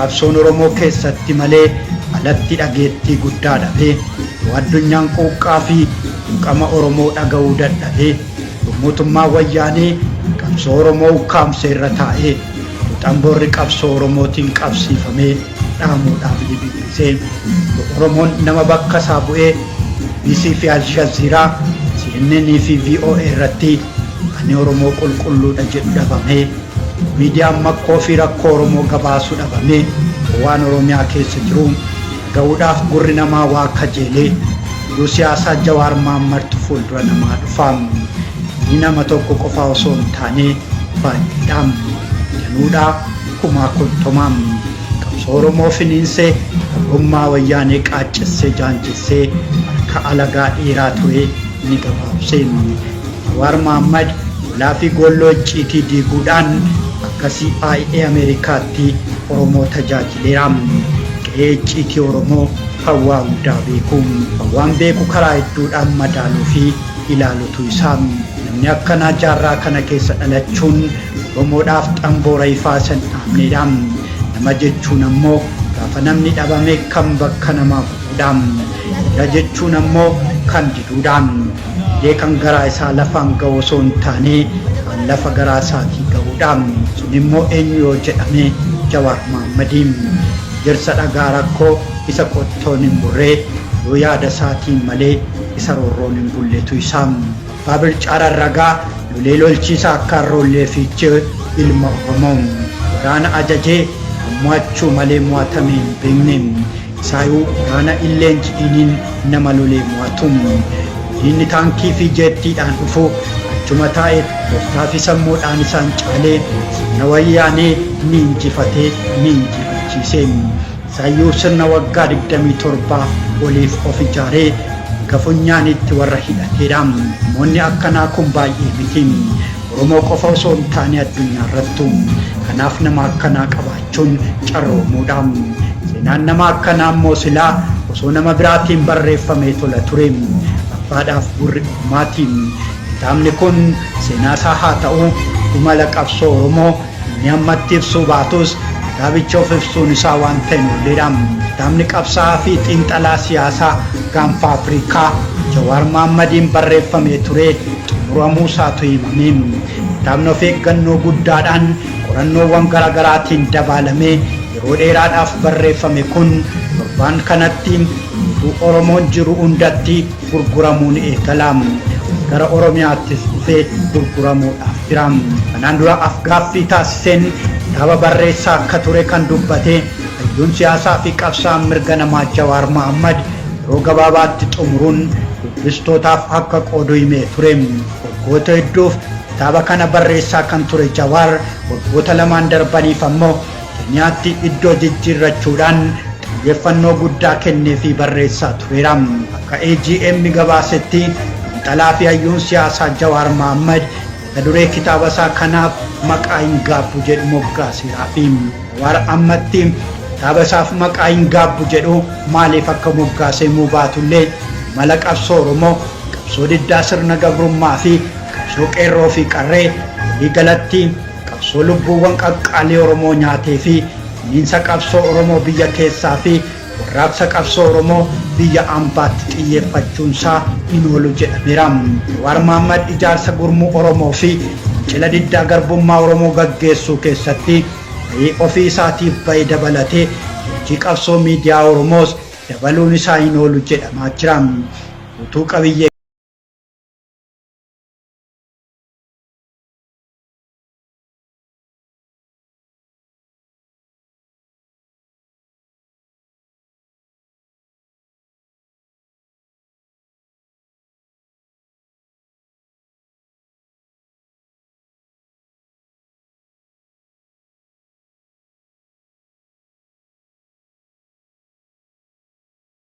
qabsoon Oromoo keessatti malee alatti dhageettii guddaa dhabee addunyaan quuqqaa fi qama Oromoo dhaga'uu dadhabee mootummaa wayyaanee qabsoo Oromoo ukkaamsee irra taa'ee xamboorri qabsoo Oromootiin qabsiifamee dhaamuudhaaf libiqisee Oromoon nama bakka isaa bu'ee BBC fi Al Jazeera CNN fi VOA irratti ani Oromoo qulqulluudha jedhu dhabamee miidiyaan makkoo fi rakkoo Oromoo gabaasuu dhabamee waan Oromiyaa keessa jiru ga'uudhaaf gurri namaa waa kajeelee siyaasaa Jawaar Mohaammed fuuldura namaa dhufaam ni nama tokko qofa osoo hin taane baay'eedhaan danuudhaa kumaa kuntumaam qabsoo Oromoo finiinsee abbummaa wayyaanee qaaccessee jaanjessee harka alagaa dhiiraa ture ni gabaabsee Jawaar Mohaammed laafi golloo icciitii diiguudhaan akkasii IA Ameerikaatti Oromoo tajaajileeraam qe'ee icciitii Oromoo hawaa hundaa beekuun waan beeku karaa hedduudhaan madaaluu fi ilaalutu isaan namni akkanaa jaarraa kana keessa dhalachuun Oromoodhaaf xamboora ifaa san dhaabneedhaan nama jechuun ammoo gaafa namni dhabame kan bakka namaa bu'uudhaan dha jechuun ammoo kan diduudhaan kan garaa isaa lafaan ga'u osoo hin taane kan lafa garaa isaatii ga'uudhaan sun immoo eenyu yoo jedhame Jawaar Mohammediin jirsa dhagaa rakkoo isa qottoon hin burree yoo yaada isaatiin malee isa roorroon hin bulletu isaan Baabil Caararragaa lolee lolchiisaa akka harroollee fiichee ilma Oromoo waraana ajajee mo'achuu malee mo'atamee hin beekne isaayuu waraana illeen ji'iniin nama lolee mo'atuun inni taankii fi jeettiidhaan dhufu achuma taa'ee gooftaa fi sammuudhaan isaan caalee na wayyaanee ni injifatee ni injifachiisee isaayuu sirna waggaa 27 oliif of ijaaree gafunyaanitti warra hidhateedhaan namoonni akkanaa kun baay'ee miti Oromoo qofa osoo hin taane addunyaa irrattu kanaaf nama akkanaa qabaachuun carroomuudhaan seenaan nama akkanaa immoo silaa osoo nama biraatiin barreeffamee tola ture abbaadhaaf gurri ummaatiin kitaabni kun seenaa isaa haa ta'u imala qabsoo Oromoo inni ammatti ibsuu baatus kitaabicha of ibsuun isaa waan ta'e nolleedhaan kitaabni qabsaa fi xiinxalaa siyaasaa gaanfa Afrikaa Jawaar Mohammediin barreeffamee ture xumuramuu isaatu himamee kitaabni of eeggannoo guddaadhaan qorannoowwan garaagaraatiin dabaalamee yeroo dheeraadhaaf barreeffame kun torbaan kanatti Oromoon jiru hundatti gurguramuun eegalaam gara Oromiyaattis dhufee gurguramuudhaaf jiraam kanaan dura afgaaffii taasiseen kitaaba barreessaa akka ture kan dubbate hayyuun siyaasaa fi qabsaa'aan mirga namaa Jawaar Mohaammed yeroo gabaabaatti xumuruun dubbistootaaf akka qoodu himee ture waggoota hedduuf kitaaba kana barreessaa kan ture Jawaar waggoota lamaan darbaniif ammoo Keeniyaatti iddoo jijjiirrachuudhaan xiyyeeffannoo guddaa kennee fi barreessaa tureera akka AGM gabaasetti xiinxalaa fi hayyuun siyaasaa Jawaar Mohaammed duree kitaaba isaa kanaaf maqaa hin gaabbu jedhu moggaaseeraa fi Jawaar ammatti kitaaba isaaf maqaa hin gaabbu jedhu maaliif akka moggaasee baatullee mala qabsoo Oromoo qabsoo diddaa sirna gabrummaa fi qabsoo qeerroo fi qarree waliigalatti qabsoo lubbuuwwan qaqqaalii Oromoo nyaatee fi miinsa qabsoo Oromoo biyya keessaa fi warraaqsa qabsoo Oromoo biyya ambaatti xiyyeeffachuun isaa hin oolu jedhameera. Jawaar Mohaammed ijaarsa gurmuu Oromoo fi cila diddaa garbummaa Oromoo gaggeessuu keessatti ofii isaatiif bahe dabalatee hojii qabsoo miidiyaa Oromoos dabaluun isaa hin oolu jedhamaa jira. Utuu qabiyyee